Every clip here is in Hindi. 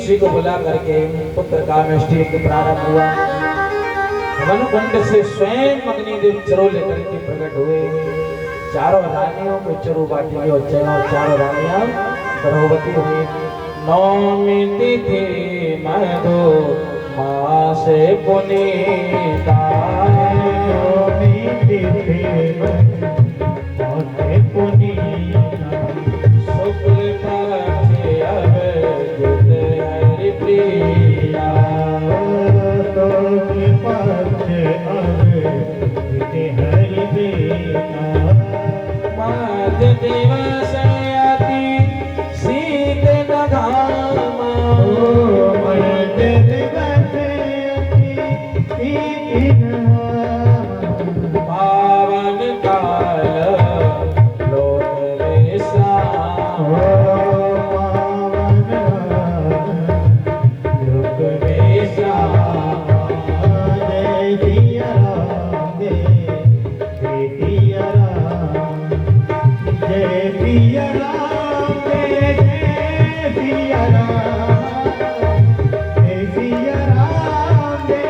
ऋषि को बुला करके पुत्र कामेष्टि प्रारंभ हुआ। वन कुंड से स्वयं अग्निदेव चरो लेकर के प्रकट हुए। चारों रानियों को चरो बाटी और चारों रानियां गर्भवती हुई। नौमी तिथि मधु मास पुनीता, नौमी तिथि मास पुनीता, शुक्ल पक्ष अवधूत हरिप्रिया, शुक्ल पक्ष अवधूत हरिप्रिया, मध्य दिवस अति शीत नघामा, मध्य दिवस अति शीत नघामा, पावन काल लोक विश्राम, पावन लोक विश्राम, जय सिया राम, जय सिया राम, जय सिया राम, जय सिया राम, जय सिया राम, जय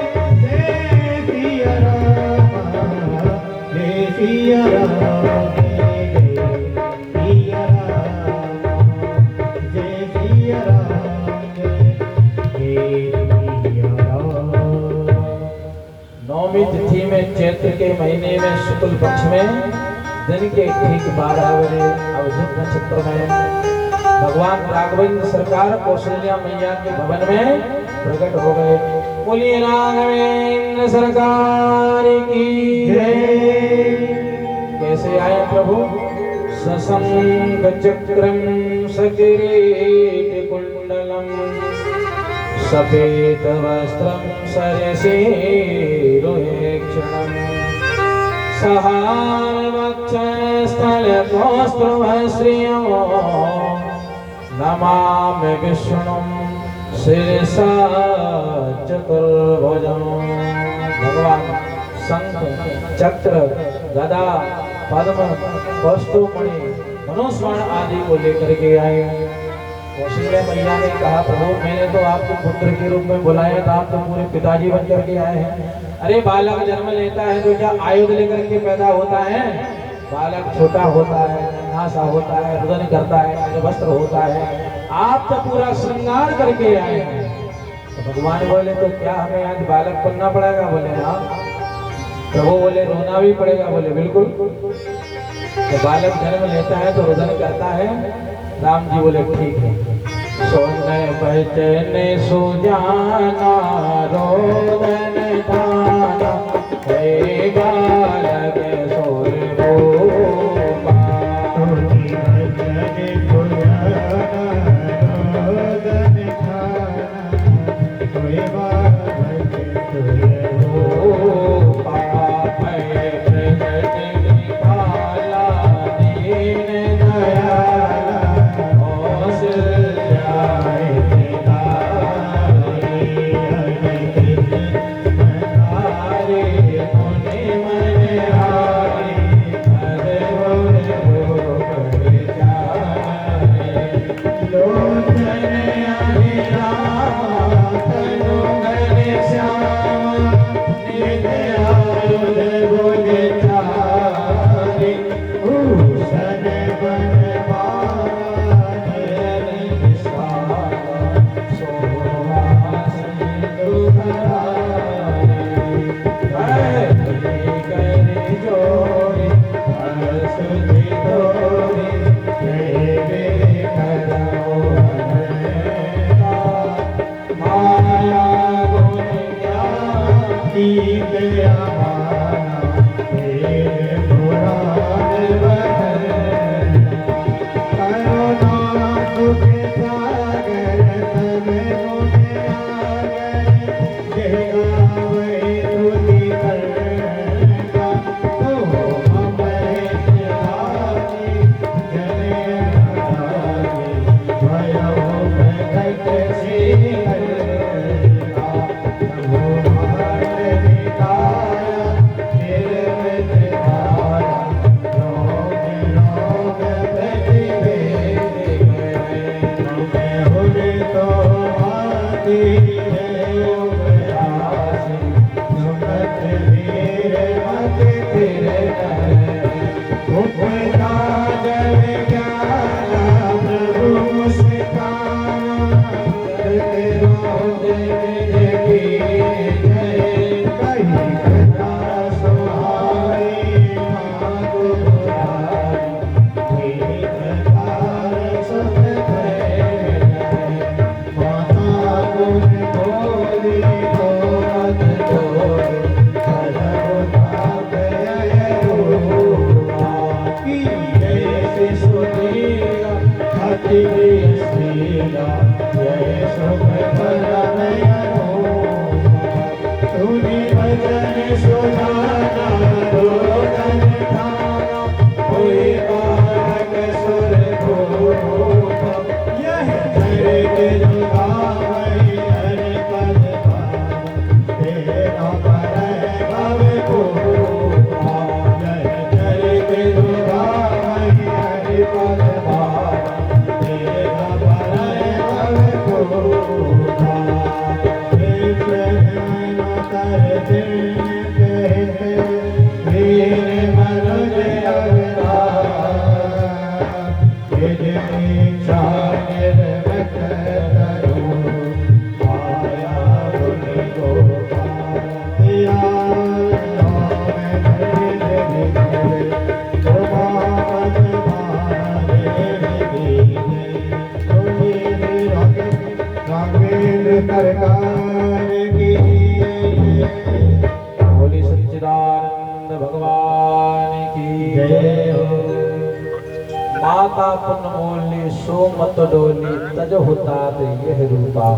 सिया राम, जय सिया राम, जय सिया राम, जय सिया राम। नौमी तिथि में चैत्र के महीने में शुक्ल पक्ष में दिन के ठीक 12 बजे अवधूत नक्षत्र में भगवान राघवेंद्र सरकार कौशल्या मैया के भवन में प्रकट हो गए। बोलिए राघवेंद्र सरकार की जय। कैसे आए प्रभु? सशंख चक्रम सकिरीट कुंडलम सफेद वस्त्रम सरसीरुहेक्षणम सहावक्षस्थलकौस्तुभश्रियं नमामि विष्णुं शिरसा चतुर्भुजं। भगवान शंख चक्र गदा पद्म कौस्तुभमणि धनुष्बाण आदि को लेकर के आए। कौशल्या मैया ने कहा प्रभु मैंने तो आपको पुत्र के रूप में बुलाया था, आप तो पूरे पिताजी बन करके आए हैं। अरे बालक जन्म लेता है तो क्या आयुध लेकर के पैदा होता है? बालक छोटा होता है, नन्हा सा होता है, रुदन करता है, वस्त्र होता है। आप तो पूरा श्रृंगार करके आए हैं। तो भगवान बोले तो क्या हमें आज बालक बनना पड़ेगा? बोले हाँ। प्रभु बोले रोना भी पड़ेगा? बोले बिल्कुल। तो बालक जन्म लेता है तो रुदन करता है। राम जी बोले ठीक है। सोने बचन सुजाना रोदन दाना हे बालक सोर रूपा। सोनी बचन सुजाना रोदन दाना हे बालक सोर रूपा। भय प्रगट कृपाला दीन दयाला जय बोली सच्चिदानंद भगवान की जय हो। माता पुण्य मोली सो मत डोली तज होता यह रूपा।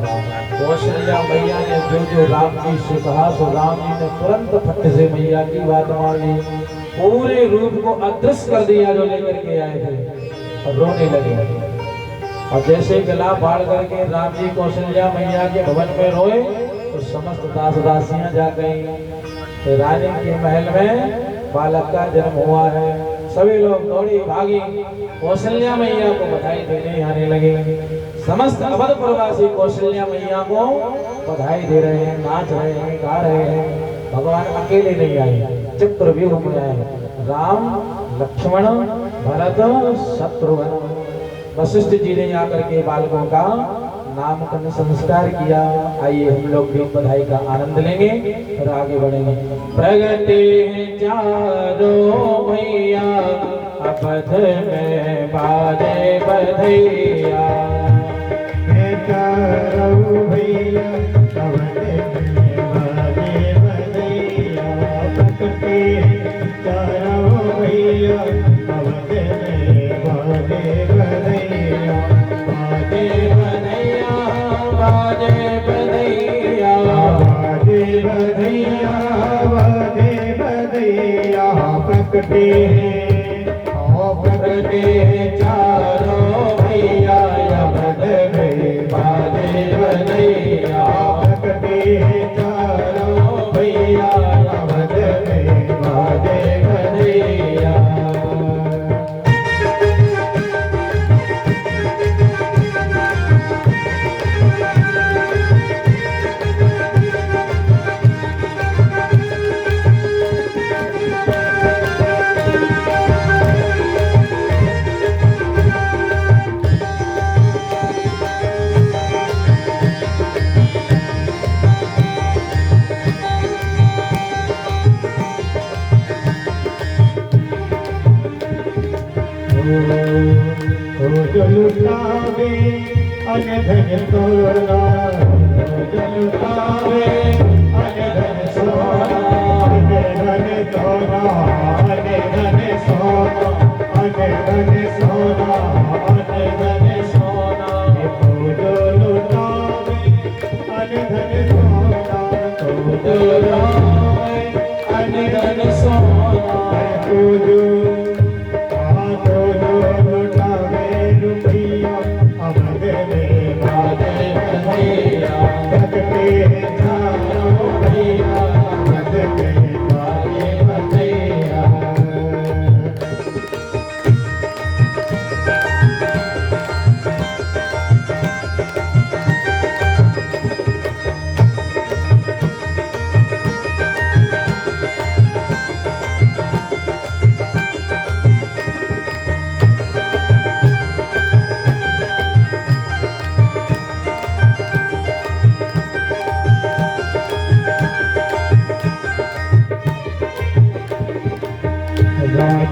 कौशल्या मैया ने जो राम जी से कहा तो राम जी ने तुरंत फट से मैया की बात मानी, पूरे रूप को अदृश्य कर दिया जो लेकर के आए थे और रोने लगे। और जैसे गला फाड़ करके राम जी कौशल्या मैया के भवन में रोए तो समस्त दास दासियां जा गई। तो रानी के महल में बालक का जन्म हुआ है। सभी लोग दौड़ी भागी कौशल्या मैया को बधाई देने आने लगे। समस्त अवधपुरवासी कौशल्या मैया को बधाई दे रहे हैं, नाच रहे हैं, गा रहे हैं। भगवान अकेले नहीं आए, चक्रव्यूह में आए। राम, लक्ष्मण, भरत, शत्रुघ्न। वशिष्ठ जी ने आकर के बालकों का नामकरण संस्कार किया। आइए हम लोग भी बधाई का आनंद लेंगे और आगे बढ़ेंगे। प्रगटे चारों मैया अवध में बाजे बधैया। चारों भैया अवध में बाजे बधैया। प्रगटे चारों भैया अवध में बाजे बधैया। बाजे बधैया, बाजे बधैया, बाजे बधैया, बाजे बधैया। प्रगटे प्रगटे चारों भैया अवध में बाजे बधैया। प्रगटे चारों भैया अवध में बाजे बधैया। जो लुटावे अनधन सोना, जो लुटावे अनधन सोना, अनधन सोना, अनधन सोना, अनधन सोना, अनधन सोना। जो लुटावे अनधन सोना, जो लुटावे अनधन सोना।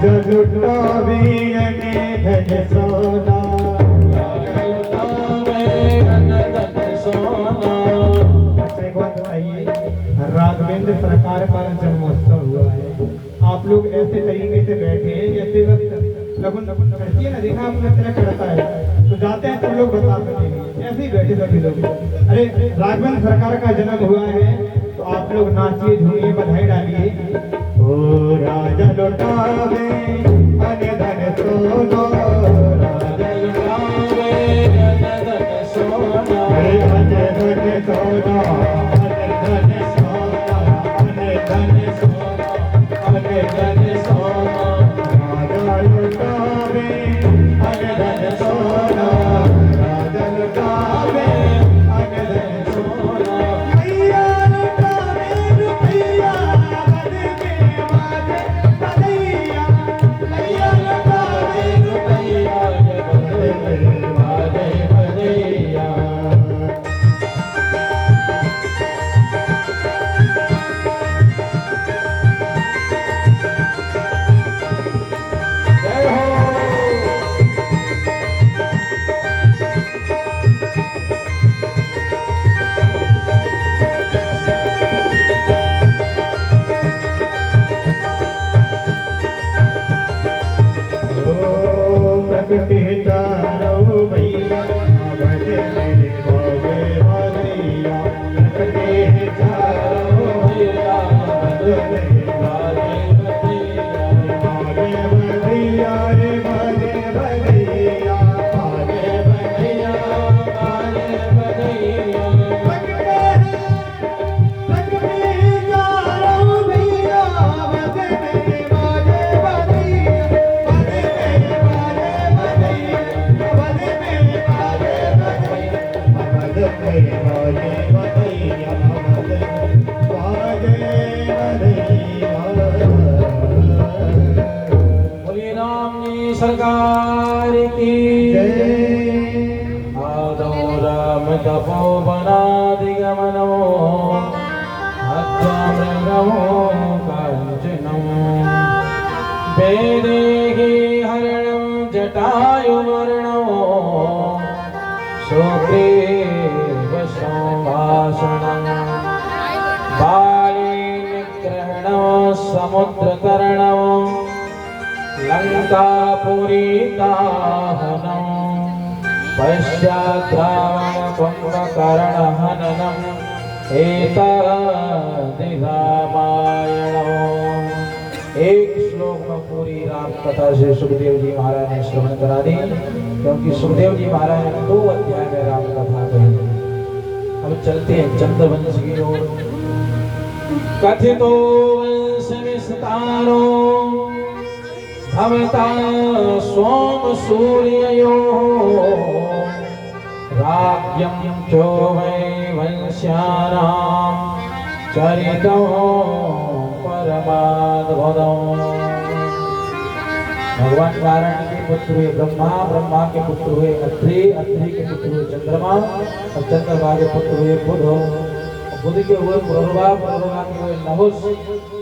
लुटावे अने धन सोना राघवेंद्र सरकार का जन्मोत्सव हुआ है। आप लोग ऐसे तरीके से बैठे हैं जैसे वक्त लगन करती है ना, देखा आपने तरह करता है तो जाते हैं सब लोग बता सकेंगे, ऐसे ही बैठे सभी लोग। अरे राघवेंद्र सरकार का जन्म हुआ है तो आप लोग नाचिए झूमिए बधाई डालिए। ओ राजा लुटावे अने धन सोना, राजा लुटावे अने धन सोना, अने धन सोना, अने धन सोना, अने धन सोना, अने धन सोना, राजा लुटावे अने धन सोना, राजा लुटावे अने धन सोना, मैया लुटावे रुपया बदले वादे बदैया, मैया लुटावे रुपया बदले वादे बदैया। जय हो। प्रकृति तारो भैया बजे मेरे बाबे वालिया, प्रकृति तारो भैया बजे मेरे बाबे वालिया, रे बाजे बदैया, बाजे बदैया, बाजे बदैया, प्रकृति तारो भैया बजे मेरे बाजे बदैया, बोलिए राम जी सरकार की आदो राम तपो बना दिगमनो हत्यामृगमो कांचनमो वेदेहि हरणं जटायुवर्णो सुग्रीव संभाषणं बालीनिग्रहणो समुद्रतरणो लङ्कापुरीदाहनं पश्चाद्रावणकुम्भकर्णहननम् एतद्रामायणम्। एक श्लोक में पूरी राम कथा से सुखदेव जी महाराज ने श्रवण करा दी, क्योंकि सुखदेव जी महाराज ने 2 अध्याय में राम कथा कही। अब चलते हैं चंद्रवंश की ओर। कथितो वंश विस्तारो भवता सोम सूर्ययोः राज्ञं चो वै वंश्यानां चरितं परमाद्भुतम्। भगवान नारायण के पुत्र हुए ब्रह्मा, ब्रह्मा के पुत्र हुए अत्रि, अत्रि के पुत्र हुए चंद्रमा, और चंद्रमा के पुत्र हुए बुध, बुध के हुए पुरुरवा, पुरुरवा के हुए नहुस,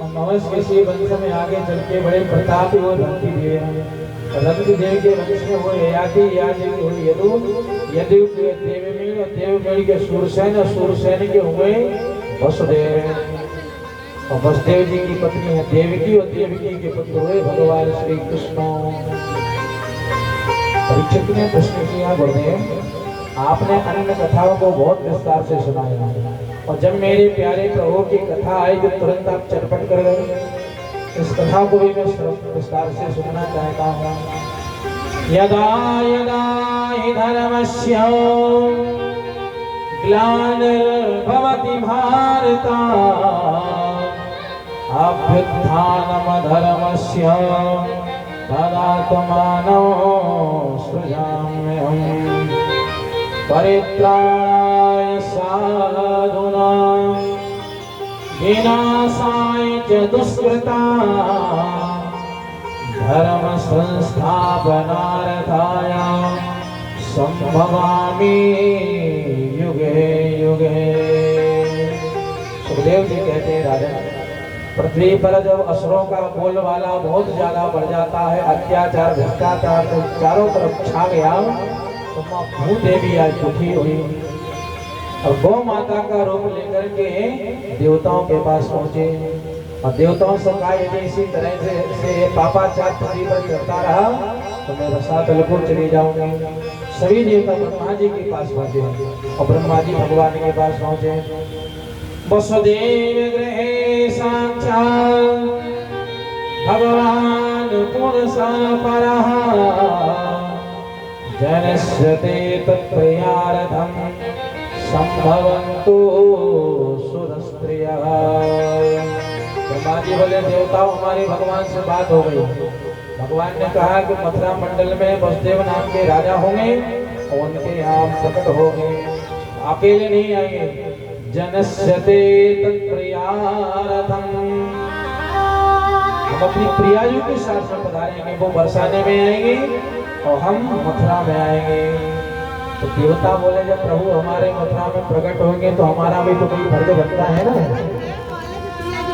और नहुस के से वंश में आगे चल के बड़े प्रतापी हुए रंती देव, और रंती देव के वंश में हुए ययाति, ययाति के हुए यदु, यदु के देवमीन, और देवमीन के सूरसेन, और सूरसेन के हुए वसुदेव, और वसुदेव जी की पत्नी है देवकी, और देवकी के पुत्र हुए भगवान श्री कृष्ण। परीक्षित ने प्रश्न किया, गुरुदेव आपने अन्य कथाओं को बहुत विस्तार से सुनाया, और जब मेरे प्यारे प्रभु की कथा आई तो तुरंत आप चटपट कर गए। इस कथा को भी मैं विस्तार से सुनना चाहता हूँ। यदा यदा हि धर्मस्य ग्लानिर्भवति भारत अभ्युत्थानमधर्मस्य तदात्मानं सृजाम्यहम्। परित्राणाय साधूनां विनाशाय च दुष्कृतां धर्म संस्थापनार्थाय संभवामि युगे युगे। सुखदेव जी कहते हैं, राजा पृथ्वी पर जब असुरों का बोलबाला बहुत ज्यादा बढ़ जाता है, अत्याचार भ्रष्टाचार तो चारों तरफ छा गया, तो माँ भूदेवी आज दुखी हुई और गौ माता का रूप लेकर के देवताओं के पास पहुंचे और देवताओं से कहा यदि इसी तरह से पापाचार पृथ्वी पर चलता रहा तो मैं रसातल को चली जाऊंगी। सभी देवता ब्रह्मा जी के पास पहुंचे और ब्रह्मा जी भगवान के पास पहुंचे। वसुदेव गृहे साक्षात् भगवान पुरुषः परः जनस्य ते तत्प्रियार्थं संभवन्तु सुरस्त्रियः। ब्रह्मा जी बोले देवताओं हमारी भगवान से बात हो गई। भगवान ने कहा कि मथुरा मंडल में वसुदेव नाम के राजा होंगे और उनके यहाँ प्रकट होंगे, अकेले नहीं आएंगे। जनस्य ते तत्प्रियार्थं, हम अपनी प्रियायु के साथ में पधारेंगे, वो बरसाने में आएंगे और हम मथुरा में आएंगे। तो देवता बोले जब प्रभु हमारे मथुरा में प्रकट होंगे तो हमारा भी तो कोई फर्ज बनता है ना।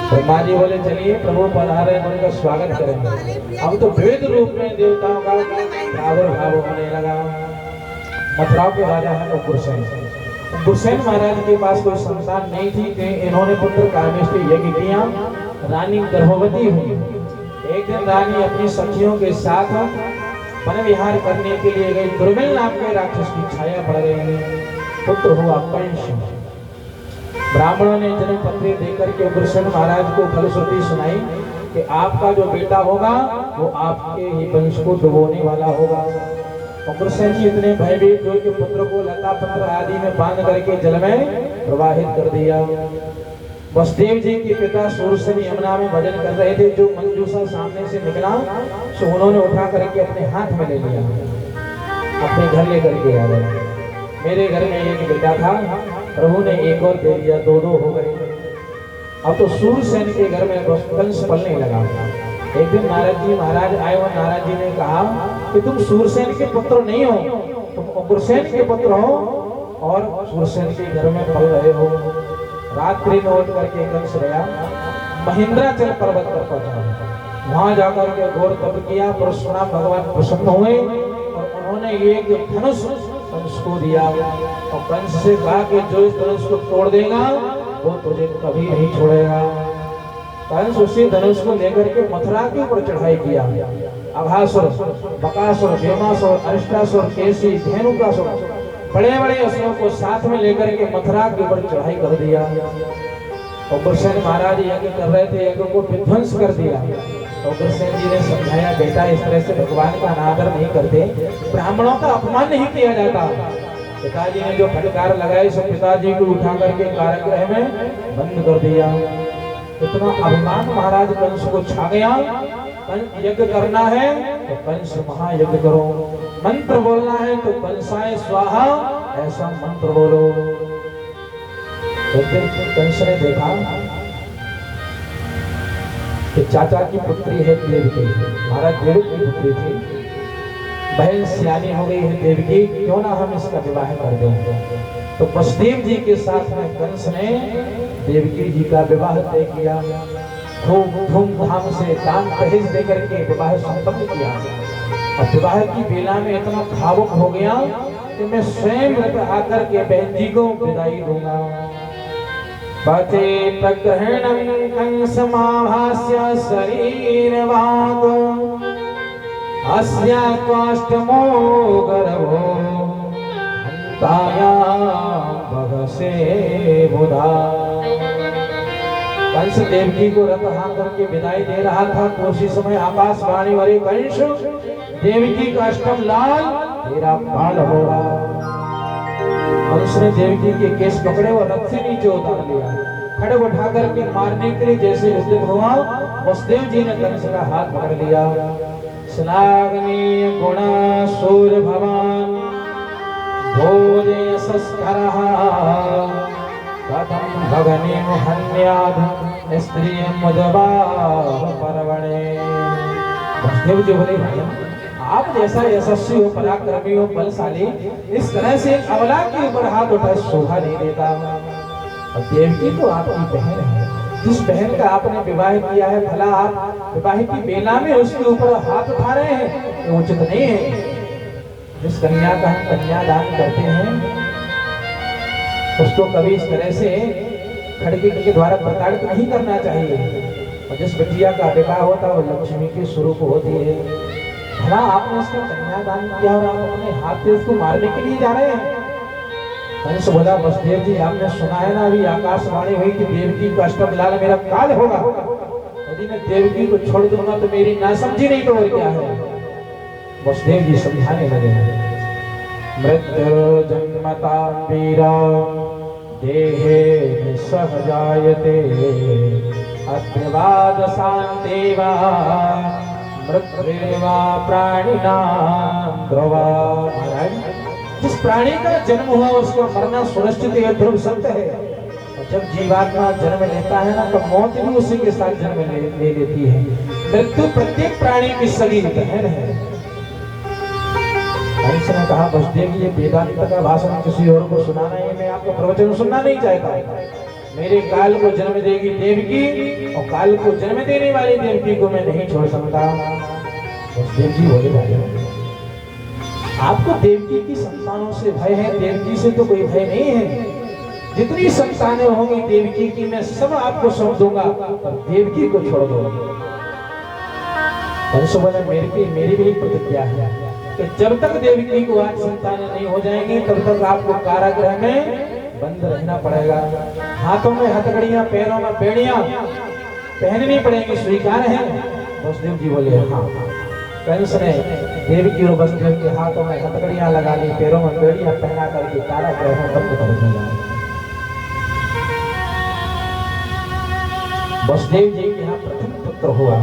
ब्रह्मा जी बोले चलिए प्रभु पधारे, उनका स्वागत करेंगे। अब तो वेद रूप में देवताओं का प्रादुर्भाव होने लगा। मथुरा के राजा है उग्रसेन। उग्रसेन महाराज के पास कोई संतान नहीं थी कि इन्होंने पुत्र कामेष्टि यज्ञ किया, रानी गर्भवती हुई। एक दिन रानी अपनी सखियों के साथ वन विहार करने के लिए गई। दुर्मिल नाम के राक्षस की छाया पड़ गई, पुत्र हुआ कंस। ब्राह्मणों ने जन्म पत्री देकर के उग्रसेन महाराज को फलश्रुति सुनाई कि आपका जो बेटा होगा वो आपके ही वंश को डुबोने वाला होगा। उग्रसेन जी इतने भयभीत हुए कि पुत्र को लता पत्र आदि में बांध करके जल में प्रवाहित कर दिया। वसुदेव जी के पिता सूरसेन यमुना में भजन कर रहे थे, जो मंजूषा सामने से निकला तो उन्होंने उठा करके अपने हाथ में ले लिया, अपने घर लेकर के आ गए। मेरे घर में एक बेटा था, प्रभु ने एक और दे दिया, दो हो गए। अब तो सूरसेन के घर में कंस पलने लगा। एक दिन नारद जी महाराज आए और नारद जी ने कहा कि तुम सूरसेन के पुत्र नहीं हो, तुम उग्रसेन के पुत्र हो और सूरसेन के घर में पल रहे हो। रात्रि में उठ करके कंस गया, महेंद्राचल पर्वत पर पहुंचा। वहां जाकर के घोर तप किया। परशुराम भगवान प्रसन्न हुए और उन्होंने एक धनुष कंस को दिया और कंस से कहा कि जो इस धनुष को तोड़ देगा वो तुझे कभी नहीं छोड़ेगा। कंस उसी धनुष को लेकर के मथुरा के ऊपर चढ़ाई किया। अघासुर, बकासुर, भीमासुर, अरिष्टासुर, केसी, धेनुकासुर, बड़े बड़े असुरों को साथ में लेकर के मथुरा के ऊपर चढ़ाई कर दिया। उग्रसेन महाराज यज्ञ कर रहे थे, यज्ञ को विध्वंस कर दिया। उग्रसेन जी ने समझाया बेटा इस तरह से भगवान का अनादर नहीं करते, ब्राह्मणों का अपमान नहीं किया जाता। पिताजी ने जो फटकार लगाई सो पिताजी को उठा करके कारागृह में बंद कर दिया। इतना अभिमान महाराज कंस को छा गया। यज्ञ करना है तो कंस महायज्ञ करो, मंत्र बोलना है तो कंसाय स्वाहा ऐसा मंत्र बोलो। एक दिन कंस ने देखा कि चाचा की पुत्री है देवकी, महाराज देवकी की पुत्री थी, बहन सियानी हो गई है देवकी, क्यों ना हम इसका विवाह कर दें। तो वसुदेव जी के साथ में कंस ने देवकी जी का विवाह तय किया। खूब धूमधाम से दान दहेज देकर के विवाह संपन्न किया। और विवाह की बेला में इतना भावुक हो गया कि मैं स्वयं आकर के बहन जी को विदाई दूंगा। पते प्रग्रहणं कंसमाभास्य शरीरवाद अस्या त्वाष्टमो गर्भो हन्ताया भगसे बुधा। कंस देवकी को रथ हाथ करके विदाई दे रहा था तो उसी समय आकाशवाणी वाले कंस देवकी का अष्टम लाल तेरा बाल होगा। कंस ने देवकी के केस पकड़े और रथ से नीचे उतार लिया। खड़ग उठा करके मारने के लिए जैसे उद्यत हुआ, वसुदेव जी ने कंस का हाथ पकड़ लिया। श्लाघनीय गुण सूर्य भवान भोजे संस्कारः कथम भगने हन्याद स्त्री मुदबाह परवणे। वसुदेव जी बोले आप जैसा यशस्वी हो, पराक्रमी हो, बलशाली, इस तरह से अबला के ऊपर हाथ उठा शोभा नहीं देता। और देवकी तो आपकी बहन है, जिस बहन का आपने विवाह किया है, भला आप विवाह की बेला में उसके ऊपर हाथ उठा रहे हैं, ये उचित नहीं है। जिस कन्या का हम कन्यादान करते हैं उसको कभी इस तरह से खड़गे के द्वारा प्रताड़ित नहीं करना चाहिए। और जिस बिटिया का विवाह होता है वो लक्ष्मी के स्वरूप होती है। भला आपने उसका कन्यादान किया और आप अपने हाथ से उसको मारने के लिए जा रहे हैं। कंस बोला, वसुदेव जी आपने सुना है ना, अभी आकाशवाणी हुई कि देवकी का अष्टमलाल मेरा काल होगा। यदि मैं देवकी को छोड़ दूंगा तो मेरी नासमझी नहीं तो और क्या है। वसुदेव जी समझाने लगे, मृत्युर्जन्मता वीरा देहे निसहजायते अग्निवाद शांतेवा मृत्युर्वा प्राणिनां ध्रुवा। जिस प्राणी का जन्म हुआ उसका मरना सुनिश्चित है, ध्रुव सत्य है। और जब जीवात्मा जन्म लेता है ना तो मौत भी उसी के साथ जन्म ले लेती है। मृत्यु प्रत्येक प्राणी की सगी बहन है। हंस ने कहा, वसुदेव जी ये वेदांत का भाषण किसी और को सुनाना है, मैं आपका प्रवचन सुनना नहीं चाहता। मेरे काल को जन्म देगी देवकी और काल को जन्म देने वाली देवकी को मैं नहीं छोड़ सकता। वसुदेव जी बोले, राजा आपको देवकी की संतानों से भय है, देवकी से तो कोई भय नहीं है। जितनी संतानें होंगी देवकी की मैं सब आपको सौंप दूंगा, देवकी को छोड़ दो। कंस बोला, मेरी भी प्रतिज्ञा है कि जब तक देवकी को आज संतानें नहीं हो जाएंगी तब तक आपको कारागृह में बंद रहना पड़ेगा। हाथों में हथकड़ियां, पैरों में बेड़ियां पहननी पड़ेंगी, स्वीकार है? वसुदेव जी बोले, हाँ। कंस ने देवकी और वसुदेव के हाथों में हथकड़ियां लगा ली, पैरों में बेड़ियां पहना करके कारागृह में बंद कर दिया। वसुदेव जी के यहाँ प्रथम पुत्र हुआ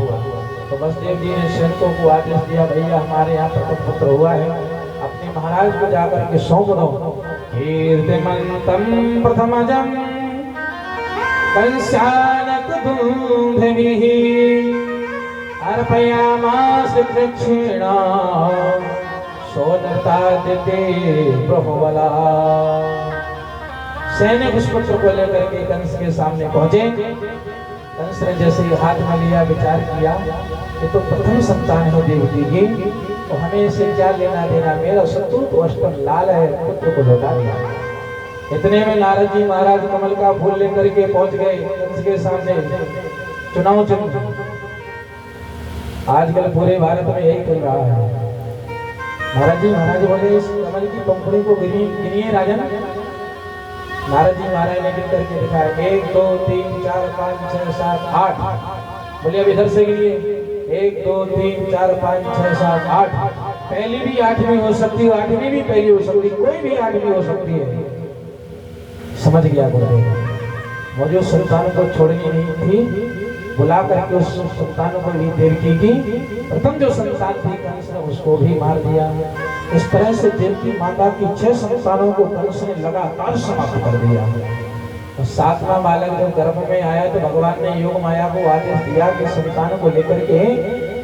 तो वसुदेव जी ने सैनिकों को आदेश दिया, भैया हमारे यहाँ प्रथम पुत्र हुआ है, अपने महाराज को जाकर के सौंप दो। कीर्तिमंतम प्रथमजम कंसानकदुंधनिः अर्पयामास दक्षिणा सोदतादिते ब्रह्मबला। सैनिक उस पुत्र को लेकर के कंस के सामने पहुंचे। कंस ने जैसे ही हाथ में लिया, विचार किया कि तो प्रथम संतान है देवकी की, तो हमें इसे क्या लेना देना, मेरा शत्रु तो अष्टम लाल है, पुत्र को लौटा दिया। इतने में नारद जी महाराज कमल का फूल लेकर के पहुंच गए कंस के सामने। चुनाव चिन्ह आजकल पूरे भारत में यही चल रहा है। नारद जी महाराज बोले, इस कमल की पंखुड़ी को गिनिए राजन। नारद जी महाराज ने गिन करके दिखाया, 1 2 3 4 5 6 7 8। बोले अब इधर से गिनिए, 1 2 3 4 5 6 7 8। पहली भी 8वीं हो सकती है, 8वीं भी पहली हो सकती है, कोई भी 8वीं हो सकती है। समझ गया गुरुदेव। मुझे उस संतान को छोड़नी नहीं थी, बुला करके उस संतान को भी देवकी की प्रथम जो संतान थी कंस ने उसको भी मार दिया। इस तरह से देवकी माता की 6 संतानों को कंस ने लगातार समाप्त कर दिया। और 7वां बालक जब गर्भ में आया तो भगवान ने योग माया को आदेश दिया कि संतान को लेकर के,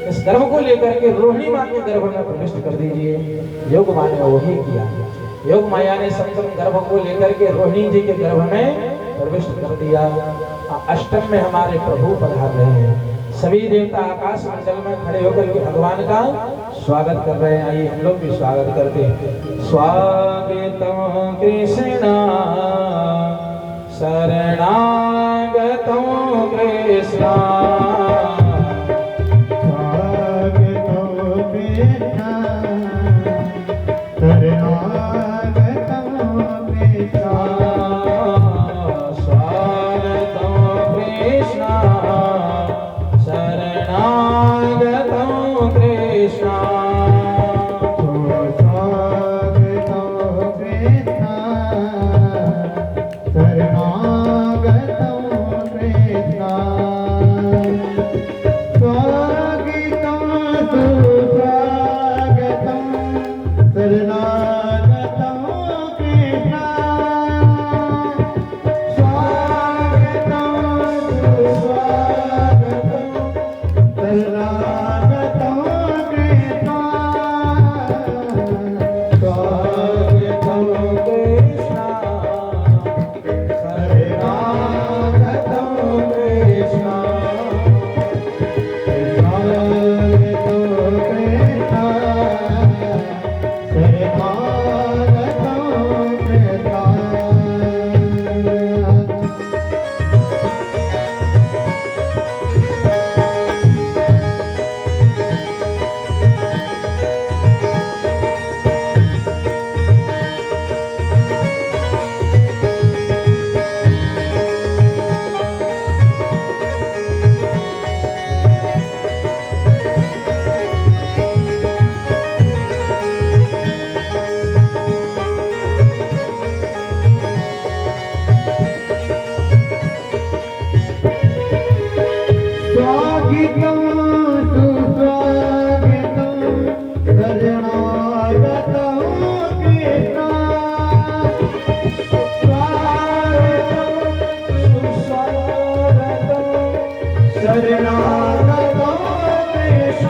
इस गर्भ को लेकर के रोहिणी मां के गर्भ में प्रविष्ट कर दीजिए। योग माया ने वही किया। योग माया ने संतम गर्भ को लेकर के रोहिणी जी के गर्भ में प्रविष्ट कर दिया। अष्टम में हमारे प्रभु पधार रहे हैं। सभी देवता आकाश मंडल में खड़े होकर के भगवान का स्वागत कर रहे हैं। आइए हम लोग भी स्वागत करते हैं। स्वागतम कृष्णा शरणागतम कृष्णा शरणागतम कृष्णा शरणागतों कृष्ण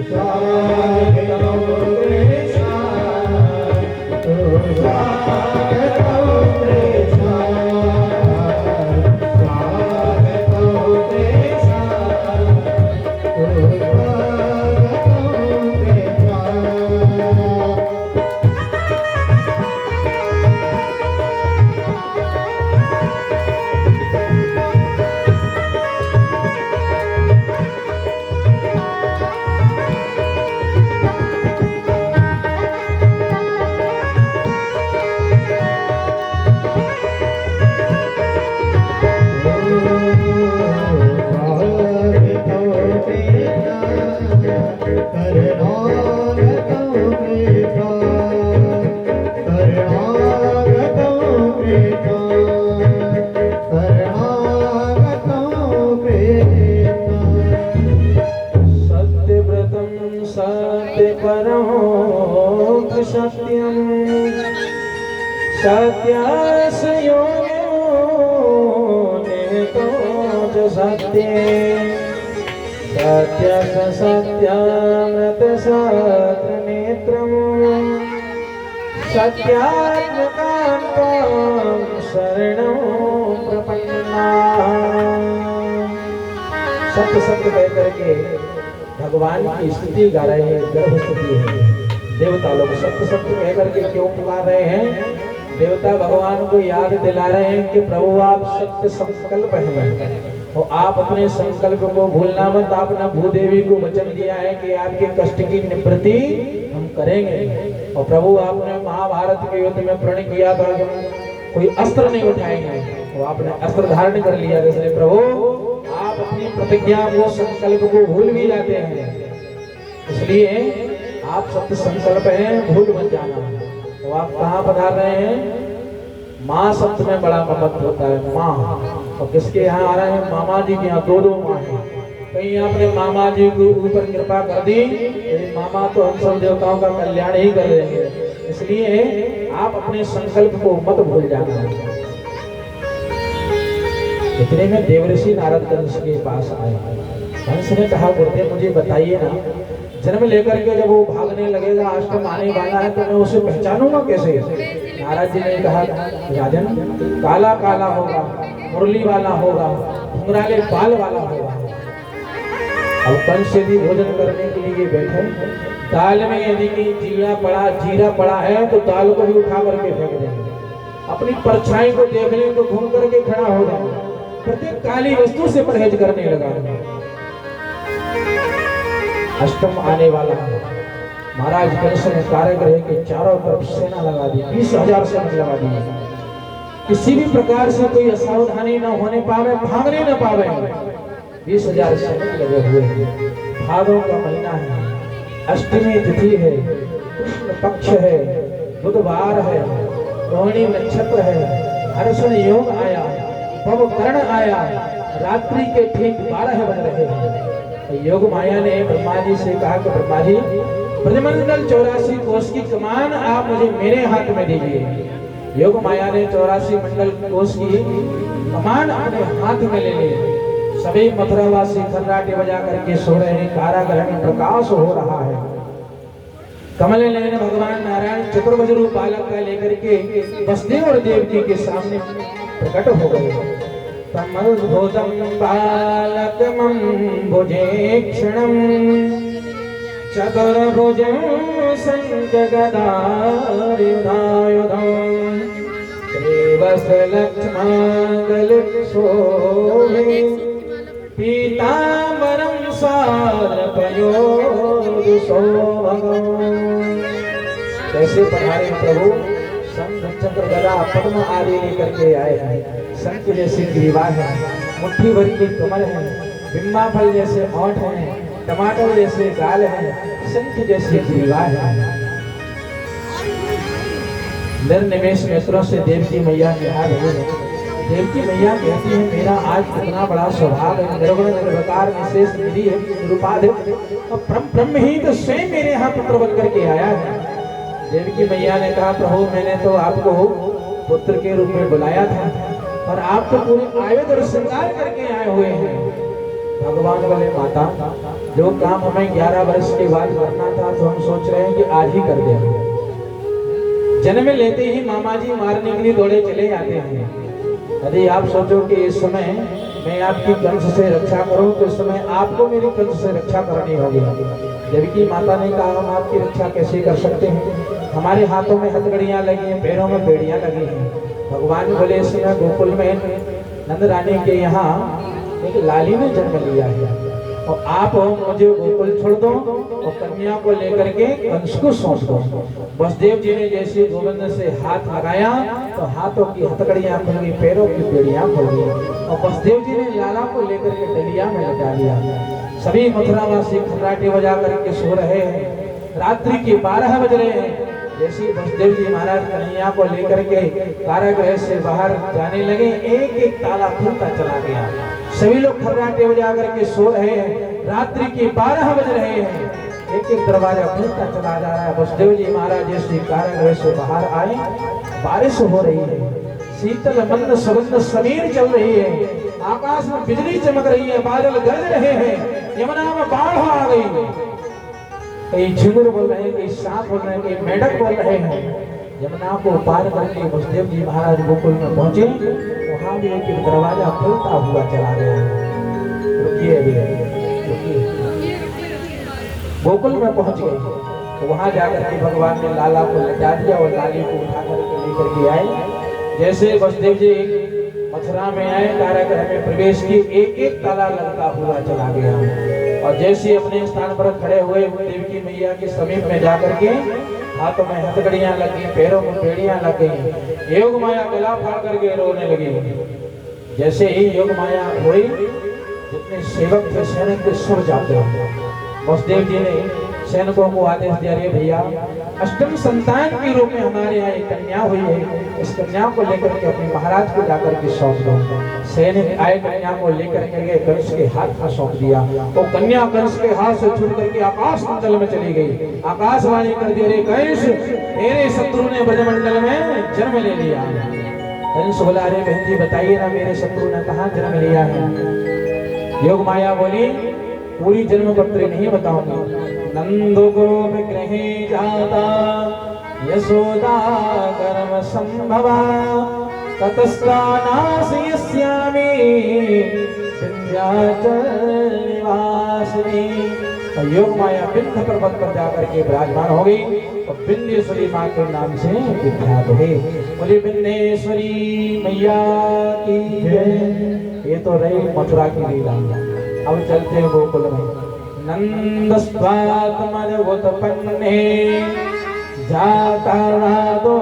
स्वागतों कृष्ण स्वागतों कृष्ण स्वागतों कृष्ण सत्यव्रतं सत्यपरमो सत्यं सत्यास्य योगो निहितो च सत्ये सत्यस्य सत्यामृतसत्रनेत्रम् सत्यात्मकान्तं शरणं प्रपन्नाः। सत्य सत्य कह करके भगवान की स्तुति गा रहे हैं, गर्भ स्तुति है। देवता लोग सत्य सत्य कह करके क्यों पुकार रहे हैं? देवता भगवान को याद दिला रहे हैं कि प्रभु आप सत्य संकल्प हैं और आप अपने संकल्प को भूलना मत। आपने भूदेवी को वचन दिया है कि आपके कष्ट की निवृत्ति हम करेंगे। और प्रभु आपने महाभारत के युद्ध में प्रण किया था कि कोई अस्त्र नहीं उठाएंगे, तो आपने अस्त्र धारण कर लिया। इसलिए प्रभु आप अपनी प्रतिज्ञा को संकल्प को भूल भी जाते हैं, इसलिए आप सत्य संकल्प हैं, भूल मत जाना। तो आप कहाँ पधार रहे हैं? माँ शब्द में बड़ा महत्व होता है, माँ। और किसके यहाँ आ रहे हैं? मामा जी के यहाँ। दो माँ है। कहीं आपने मामा जी के ऊपर कृपा कर दी, मामा तो हम सब देवताओं का कल्याण ही कर देंगे। इसलिए आप अपने संकल्प को मत भूल जाना। इतने में देवऋषि नारद कंस के पास आए। कंस ने कहा, गुरुदेव मुझे बताइए ना, जन्म लेकर के जब वो भागने लगेगा, अष्टम आने वाला है, तो मैं उसे पहचानूंगा कैसे? नारद जी ने कहा, राजन काला काला होगा, मुरली वाला होगा, घुंघराले बाल वाला होगा। अब कंस यदि भोजन करने के लिए बैठे, दाल में यदि जीरा पड़ा है तो दाल को भी उठा करके फेंक देंगे। अपनी परछाई को देखने को घूम करके खड़ा हो जाएगा। प्रत्येक काली वस्तु से परहेज करने लगा। अष्टम आने वाला है। महाराज कंस ने कारागृह के चारों तरफ सेना लगा दी, 20,000 सेना लगा दी। किसी भी प्रकार से कोई असावधानी न होने पावे, भागने न पावे। 20,000 सैनिक लगे हुए हैं। भादों का महीना है, अष्टमी तिथि है, कृष्ण पक्ष है, बुधवार है, रोहिणी नक्षत्र है, हर्षण योग आया, पवकर्ण आया, रात्रि के ठीक 12 बज रहे हैं। योग माया ने ब्रह्मा जी से कहा कि ब्रह्मा जी, ब्रजमंडल 84 कोष की कमान आप मुझे मेरे हाथ में दीजिए। योग माया ने 84 मंडल कोष की कमान अपने हाथ में ले ली। सभी मथुरावासी खर्राटे बजा करके सो रहे हैं। कारागृह में प्रकाश हो रहा है। कमल नयन भगवान नारायण चतुर्भुज रूप बालक का लेकर के वसुदेव और देवकी के सामने प्रकट हो गए। तमद्भुतं बालकमं भुजेक्षणं चतुर्भुजं शङ्खगदायुधायुधं श्रीवत्सलक्ष्मणगलशोभे पीताम्बरं सार्पयोधुशोभगम्। कैसे पधारे प्रभु? शंख चक्र गदा पद्म आदि लेकर के आए हैं। शंख जैसी ग्रीवा है, मुट्ठी भर की कमर है, बिम्बा फल जैसे ओठ है, टमाटर जैसे गाल है, शंख जैसी ग्रीवा है। निर्निमेष नेत्रों से देवकी मैया निहार रही है। देवकी मैया कहती है, मेरा आज कितना बड़ा स्वभाव है, निर्गुण निर्विकार निशेष निधि है, निरुपाध है, ब्रह्म ही तो स्वयं मेरे यहाँ पुत्र बन करके आया है। देवकी मैया ने कहा, प्रभु मैंने तो आपको पुत्र के रूप में बुलाया था और आप तो पूरे आयुध और श्रृंगार करके आए हुए हैं। भगवान बोले माता, जो काम हमें 11 वर्ष के बाद करना था तो हम सोच रहे हैं कि आज ही कर दें। जन्म लेते ही मामा जी मारने के लिए दौड़े चले जाते हैं। यदि आप सोचो कि इस समय मैं आपकी कंस से रक्षा करूं तो इस समय आपको मेरी कंस से रक्षा करनी होगी। जबकि माता ने कहा हम आपकी रक्षा कैसे कर सकते हैं, हमारे हाथों में हथकड़ियां लगी हैं, पैरों में बेड़ियां लगी हैं। भगवान बोले इस समय गोकुल में नंद रानी के यहाँ एक लाली ने जन्म लिया है और आप मुझे गोकुल छोड़ दो और कन्या को लेकर के कंस को सौंप दो। वसुदेव जी ने जैसे गोविंद से हाथ लगाया तो हाथों की हथकड़ियां खुल गई, पैरों की बेड़ियां खुल गई और वसुदेव जी ने लाला को लेकर के डलिया में लगा लिया। सभी मथुरावासी खर्राटे बजा करके सो रहे हैं। रात्रि के 12 बज रहे हैं। जैसे वसुदेव जी महाराज कन्हैया को लेकर के कारागृह से बाहर जाने लगे, एक एक ताला खुलता चला गया। सभी लोग खर्राटे बजा करके सो रहे हैं। रात्रि के 12 बज रहे हैं। एक एक दरवाजा खुलता चला जा रहा है। वसुदेव जी महाराज जैसे कारागृह से बाहर आए, बारिश हो रही है, शीतल मंद सुगंध समीर चल रही है, आकाश में बिजली चमक रही है, बादल गरज रहे हैं, यमुना में बाढ़ आ गई। कई झिंगुर बोल रहे हैं, कई सांप बोल रहे हैं, कई मेढक बोल रहे हैं। यमुना को पार करके वसुदेव जी महाराज गोकुल में पहुंचे। वहां भी एक दरवाजा खुलता हुआ चला गया। रुकिए अभी, रुकिए। गोकुल में पहुंच गए तो वहां जाकर के भगवान ने लाला को लटा दिया और लाली को उठा करके लेकर के आए। जैसे वसुदेव जी मथुरा में आए, कारागृह में प्रवेश किए, एक एक ताला लगता हुआ चला गया और जैसे अपने स्थान पर खड़े हुए देवकी मैया के समीप में जाकर के हाथों में हथकड़ियां लगी, पैरों में बेड़ियां लग गई। योग माया गला फाड़ करके रोने लगी। जैसे ही योग माया हुई, जितने सेवक थे सैनिक के सुर जाते। वसुदेव जी ने सैनिकों को आदेश दिया, रे भैया अष्टम संतान के रूप में हमारे यहाँ एक कन्या हुई है, इस कन्या को लेकर के अपने महाराज को जाकर के सौंप दो। सैनिक आए, कन्या को लेकर के गए, कंस के हाथ में सौंप दिया। वो कन्या कंस के हाथ से छूट करके आकाश मंडल में चली गई। आकाशवाणी कर दिया, रे कंस तेरे शत्रु ने ब्रजमंडल में जन्म ले लिया। कंस बोला, अरे बहन जी बताइए ना मेरे शत्रु ने कहाँ जन्म लिया है। योग माया बोली, पूरी जन्म पत्री नहीं बताऊंगी। नंदो को विग्रहे जाता यशोदा कर्म संभवा ततस्तानासयस्यामि विंध्याचल निवासिनी। योग माया विंध्य पर्वत पर जाकर के विराजमान हो गई और विंध्येश्वरी माँ के नाम से विख्यात है। बोली विंध्येश्वरी मैया की जय। ये तो रही मथुरा की लीला। अब चलते हैं गोकुल में। नंदस्वात्मज उत्पन्ने जाता दो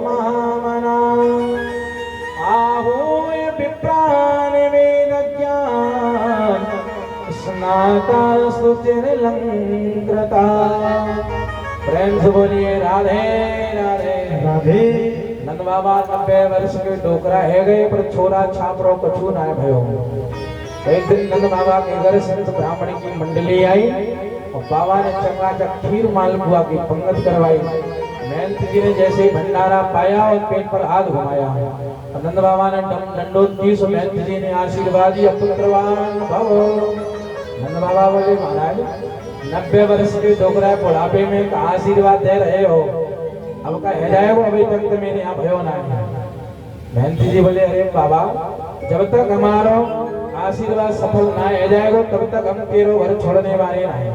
मामना आहूय विप्रान वेद ज्ञान स्नाता सुचिरलंकृता। प्रेम से बोलिए राधे राधे राधे। नंद बाबा 90 वर्ष के डोकरा है गए पर छोरा छापरो कछु ना भयो। एक दिन नंद बाबा के घर संत ब्राह्मण की मंडली आई और बाबा ने चकाचक खीर मालपुआ की पंगत करवाई। महंत जी ने जैसे ही भंडारा पाया और पेट पर हाथ घुमाया और नंद बाबा ने दंडोत की। सो महंत जी ने आशीर्वाद दिया, पुत्रवान भव। नंद बाबा बोले, महाराज 90 वर्ष के डोकरा बुढ़ापे में का आशीर्वाद दे रहे हो, अब का है जाएगा, अभी तक तो मेरे यहाँ भयो ना है। महंत जी बोले, अरे बाबा जब तक हमारा आशीर्वाद सफल ना हो जाएगा तब तक हम तेरो घर छोड़ने वाले नहीं।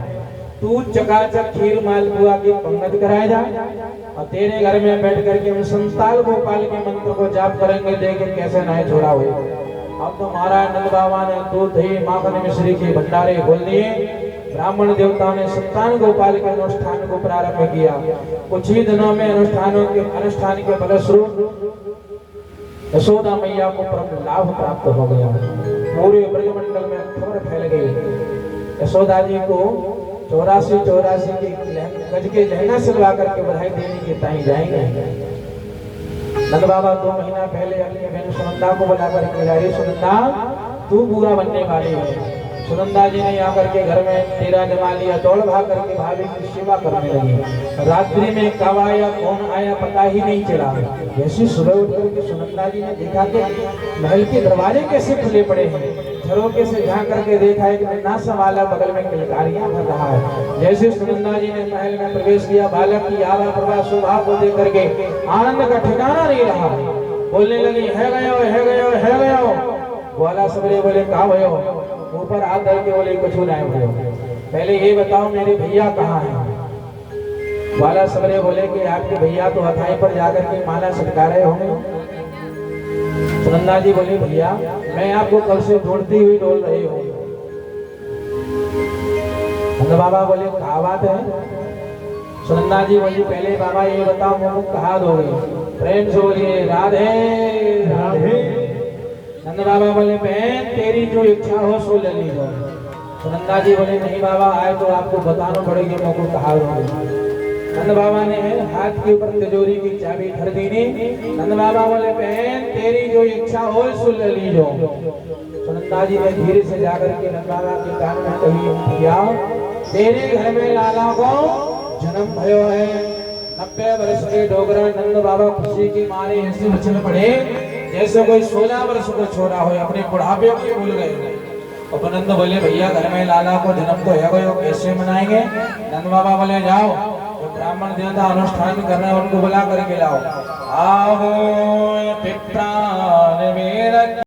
तू चकाचक खीर मालपुआ की पंगत कराए जा और तेरे घर में बैठ करके हम संताल गोपाल के मंत्र को जाप करेंगे, देखें कैसे नहीं छोड़ा हो। अब तो महाराज नंद बाबा ने दूध दही माखन मिश्री के भंडारे खोल दिए। ब्राह्मण देवताओं ने संतान गोपाल के अनुष्ठान को प्रारंभ किया। कुछ ही दिनों में अनुष्ठान के फलस्वरूप यशोदा मैया को परम लाभ प्राप्त हो गया। पूरे ब्रजमंडल में खबर फैल गई। यशोदा जी को 84 के गज के लहंगा सिलवा करके बधाई देने के ताई जाएंगे। नंद बाबा 2 महीना पहले अपनी बहन सुनंदा को बुला करके, अरे सुनंदा तू बुरा बनने वाली है, सुनंदा जी ने आकर के घर में तेरा जमा लिया, दौड़ भाग करके भाभी की सेवा करने लगी। रात्रि में कब आया कौन आया पता ही नहीं चला। जैसे सुबह उठ करके सुनंदा जी ने देखा कि महल के दरवाजे कैसे खुले पड़े हैं, झरोके से झांक करके देखा है कि नन्हा सा बालक बगल में किलकारियां कर रहा है। जैसे सुनंदा जी ने महल में प्रवेश किया, बालक की आवा प्रभा शोभा को देख करके आनंद का ठिकाना नहीं रहा। बोलने लगी है गयो है गयो है गयो। बोला सबरे बोले कहाँ भयो, ऊपर हाथ धर के बोले कुछ नहीं भयो, पहले ये बताओ मेरे भैया कहाँ हैं। वाला सबरे बोले कि आपके भैया तो हथाई पर जाकर के माला सटका रहे होंगे। सुनंदा जी बोली भैया मैं आपको कल से ढूंढती हुई डोल रही हूँ। बाबा बोले क्या बात है। सुनंदा जी बोली पहले बाबा ये बताओ मुझको कहाँ दोगे। प्रेम से बोलिए राधे राधे। नंद बाबा बोले बहन तेरी जो इच्छा हो सो ले लीजिए। सुनंदा जी बोले नहीं बाबा आए तो आपको बताना पड़ेगी मुझको कहाँ दोगे। नंद बाबा ने हाथ के ऊपर तिजोरी की चाबी धर दी। नंद बाबा बोले बहन तेरी जो इच्छा हो सो ले लीजिए। सुनंदा जी ने धीरे से जाकर के नंद बाबा के कान में कही भैया तेरे घर में लाला को जन्म भयो है। 90 वर्ष के डोगरा नंद बाबा खुशी की मारे ऐसे उछल पड़े जैसे कोई 16 वर्ष को छोड़ा हो, अपने बुढ़ापे को भूल गए। और नंद बोले भैया घर में लाला को जन्म तो है गयो कैसे मनाएंगे। नंद बाबा बोले जाओ तो ब्राह्मण देवता अनुष्ठान कर रहे हैं उनको बुला करके लाओ। आओ पित्रान मेरा